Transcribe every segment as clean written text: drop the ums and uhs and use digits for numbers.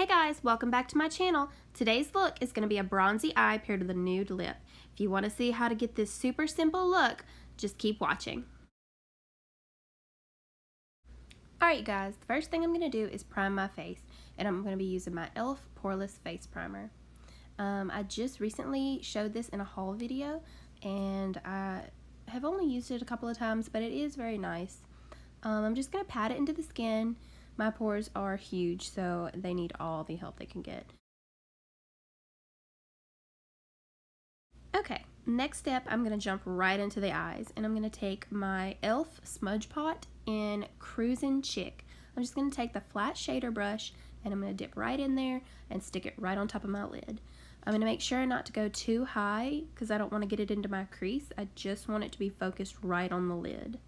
Hey guys, welcome back to my channel. Today's look is going to be a bronzy eye paired with a nude lip. If you want to see how to get this super simple look, just keep watching. Alright guys, the first thing I'm going to do is prime my face, and I'm going to be using my e.l.f. Poreless Face Primer. I just recently showed this in a haul video, and I have only used it a couple of times, but it is very nice. I'm just going to pat it into the skin. My pores are huge, so they need all the help they can get. Okay, next step, I'm going to jump right into the eyes, and I'm going to take my e.l.f. Smudge Pot in Cruisin' Chick. I'm just going to take the flat shader brush, and I'm going to dip right in there and stick it right on top of my lid. I'm going to make sure not to go too high because I don't want to get it into my crease. I just want it to be focused right on the lid.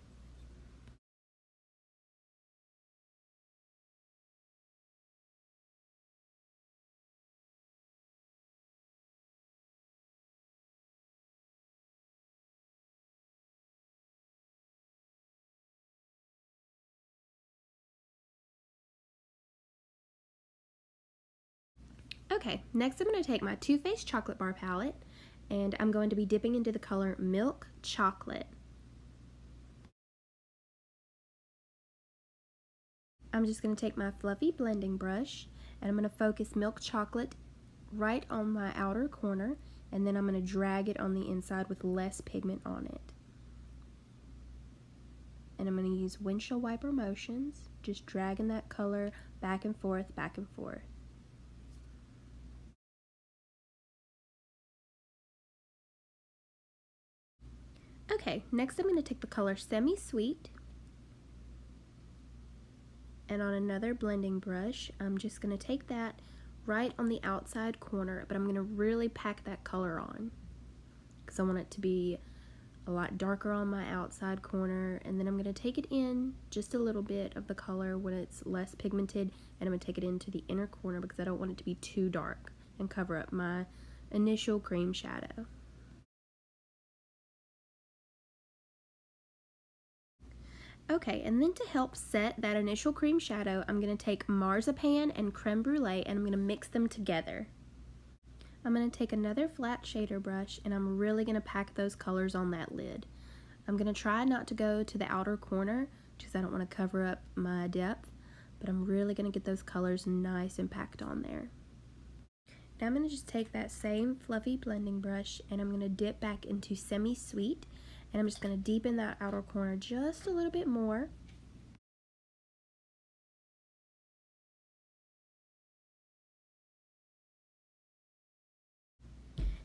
Okay, next I'm going to take my Too Faced Chocolate Bar palette, and I'm going to be dipping into the color Milk Chocolate. I'm just going to take my fluffy blending brush, and I'm going to focus Milk Chocolate right on my outer corner, and then I'm going to drag it on the inside with less pigment on it. And I'm going to use windshield wiper motions, just dragging that color back and forth, back and forth. Okay, next I'm going to take the color Semi Sweet, and on another blending brush, I'm just going to take that right on the outside corner, but I'm going to really pack that color on because I want it to be a lot darker on my outside corner, and then I'm going to take it in just a little bit of the color when it's less pigmented, and I'm going to take it into the inner corner because I don't want it to be too dark and cover up my initial cream shadow. Okay, and then to help set that initial cream shadow, I'm going to take Marzipan and Creme Brulee, and I'm going to mix them together. I'm going to take another flat shader brush, and I'm really going to pack those colors on that lid. I'm going to try not to go to the outer corner because I don't want to cover up my depth, but I'm really going to get those colors nice and packed on there. Now I'm going to just take that same fluffy blending brush, and I'm going to dip back into Semi Sweet, and I'm just going to deepen that outer corner just a little bit more.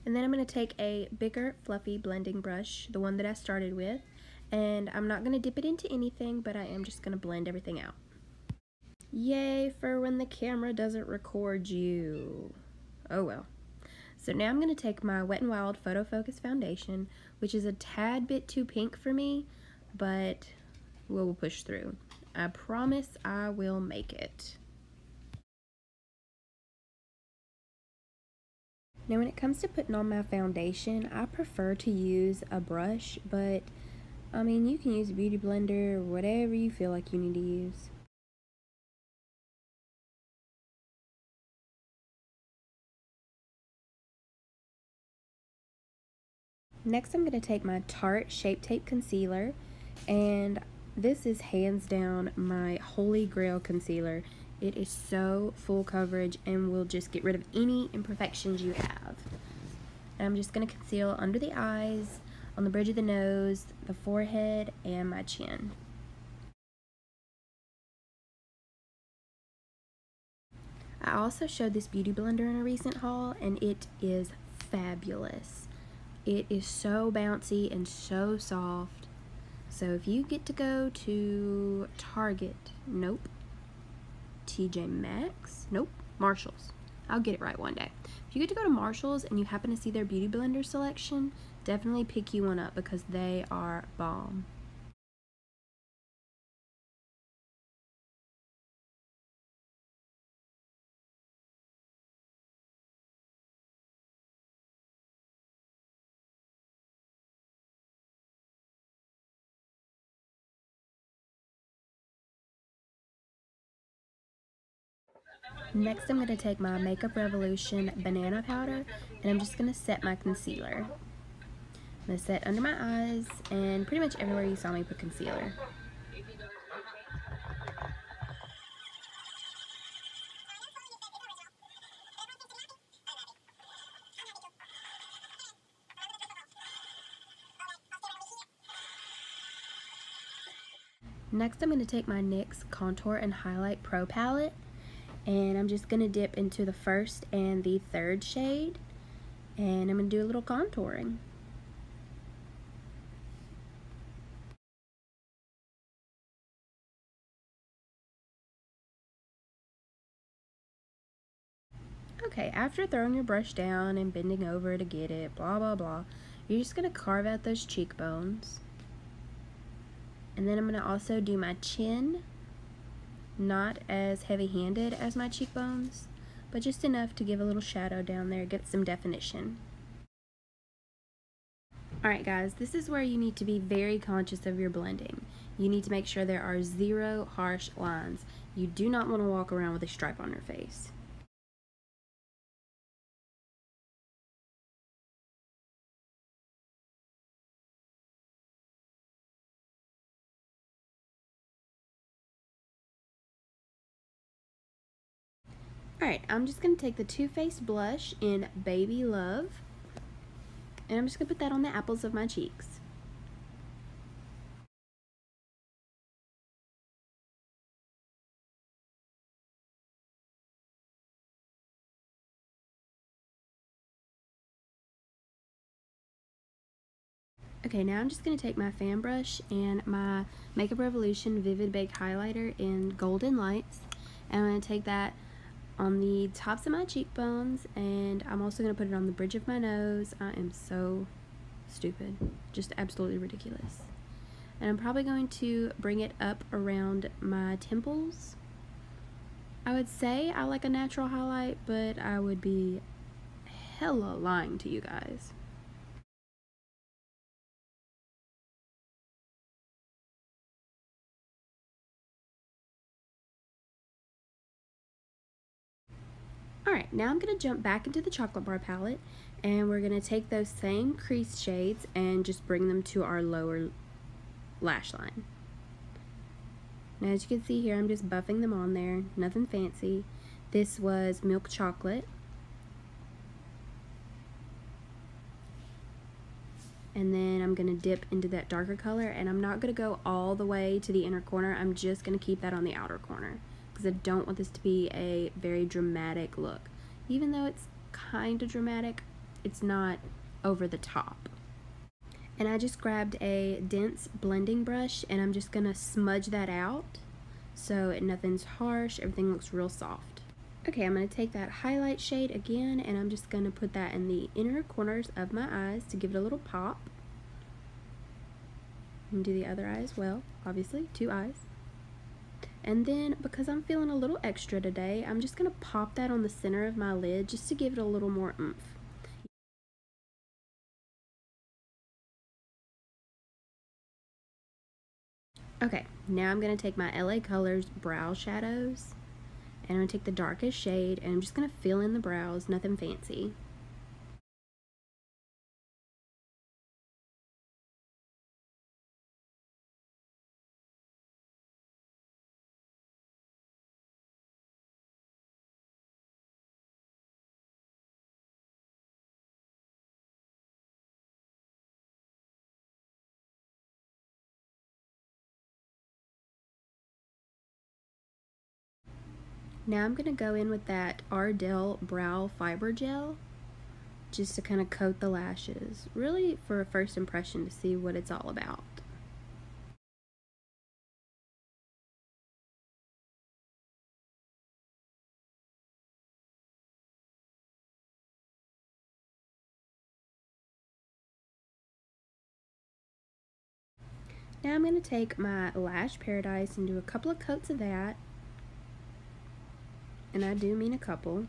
And then I'm going to take a bigger fluffy blending brush, the one that I started with, and I'm not going to dip it into anything, but I am just going to blend everything out. Yay for when the camera doesn't record you. Oh well. So now I'm going to take my Wet n Wild Photo Focus Foundation, which is a tad bit too pink for me, but we'll push through. I promise I will make it. Now when it comes to putting on my foundation, I prefer to use a brush, but I mean, you can use a beauty blender or whatever you feel like you need to use. Next, I'm going to take my Tarte Shape Tape Concealer, and this is hands down my holy grail concealer. It is so full coverage and will just get rid of any imperfections you have. And I'm just going to conceal under the eyes, on the bridge of the nose, the forehead, and my chin. I also showed this beauty blender in a recent haul, and it is fabulous. It is so bouncy and so soft. So if you get to go to Target, nope. TJ Maxx, nope. Marshalls. I'll get it right one day. If you get to go to Marshalls and you happen to see their beauty blender selection, definitely pick you one up because they are bomb. Next, I'm going to take my Makeup Revolution banana powder, and I'm just going to set my concealer. I'm going to set under my eyes and pretty much everywhere you saw me put concealer. Next, I'm going to take my NYX Contour and Highlight Pro Palette, and I'm just going to dip into the first and the third shade, and I'm going to do a little contouring. Okay, after throwing your brush down and bending over to get it, blah blah blah, you're just going to carve out those cheekbones. And then I'm going to also do my chin, not as heavy-handed as my cheekbones, but just enough to give a little shadow down there, get some definition. Alright guys, this is where you need to be very conscious of your blending. You need to make sure there are 0 harsh lines. You do not want to walk around with a stripe on your face. Alright, I'm just going to take the Too Faced blush in Baby Love, and I'm just going to put that on the apples of my cheeks. Okay, now I'm just going to take my fan brush and my Makeup Revolution Vivid Baked Highlighter in Golden Lights, and I'm going to take that on the tops of my cheekbones, and I'm also going to put it on the bridge of my nose. I am so stupid, just absolutely ridiculous. And I'm probably going to bring it up around my temples. I would say I like a natural highlight, but I would be hella lying to you guys. Alright, now I'm going to jump back into the chocolate bar palette, and we're going to take those same crease shades and just bring them to our lower lash line. Now as you can see here, I'm just buffing them on there, nothing fancy. This was milk chocolate. And then I'm going to dip into that darker color, and I'm not going to go all the way to the inner corner. I'm just going to keep that on the outer corner, because I don't want this to be a very dramatic look. Even though it's kind of dramatic, it's not over the top. And I just grabbed a dense blending brush, and I'm just going to smudge that out so nothing's harsh, everything looks real soft. Okay, I'm going to take that highlight shade again, and I'm just going to put that in the inner corners of my eyes to give it a little pop. And do the other eye as well, obviously, 2 eyes. And then, because I'm feeling a little extra today, I'm just going to pop that on the center of my lid just to give it a little more oomph. Okay, now I'm going to take my LA Colors brow shadows, and I'm going to take the darkest shade, and I'm just going to fill in the brows, nothing fancy. Now I'm going to go in with that Ardell Brow Fiber Gel just to kind of coat the lashes, really for a first impression to see what it's all about. Now I'm going to take my Lash Paradise and do a couple of coats of that. And I do mean a couple.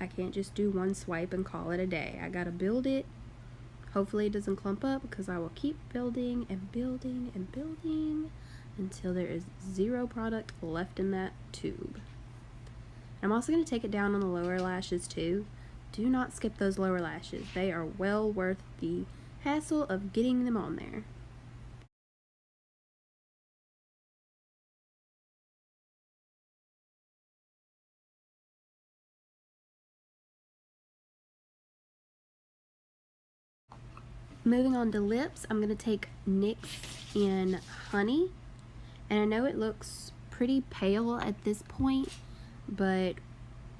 I can't just do one swipe and call it a day. I gotta build it. Hopefully it doesn't clump up, because I will keep building and building and building until there is 0 product left in that tube. I'm also going to take it down on the lower lashes too. Do not skip those lower lashes. They are well worth the hassle of getting them on there. Moving on to lips, I'm going to take NYX in Honey. And I know it looks pretty pale at this point, but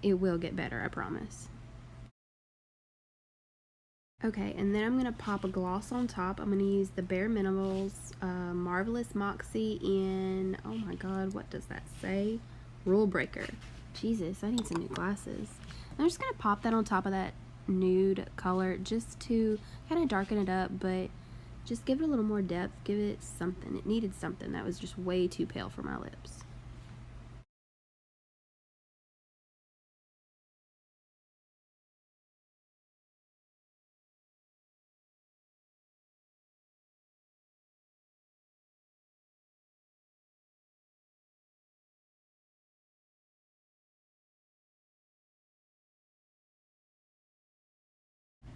it will get better, I promise. Okay, and then I'm going to pop a gloss on top. I'm going to use the Bare Minimals Marvelous Moxie in, oh my god, what does that say? Rule Breaker. Jesus, I need some new glasses. I'm just going to pop that on top of that nude color just to kind of darken it up, but just give it a little more depth, give it something. It needed something. That was just way too pale for my lips.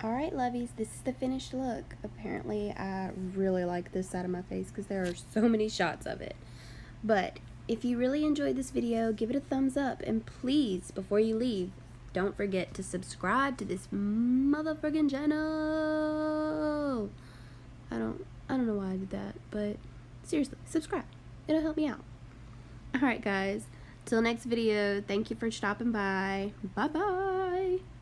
Alright lovies, this is the finished look. Apparently I really like this side of my face because there are so many shots of it. But if you really enjoyed this video, give it a thumbs up, and please, before you leave, don't forget to subscribe to this motherfucking channel. I don't know why I did that, but seriously, subscribe. It'll help me out. Alright guys, till next video, thank you for stopping by. Bye bye.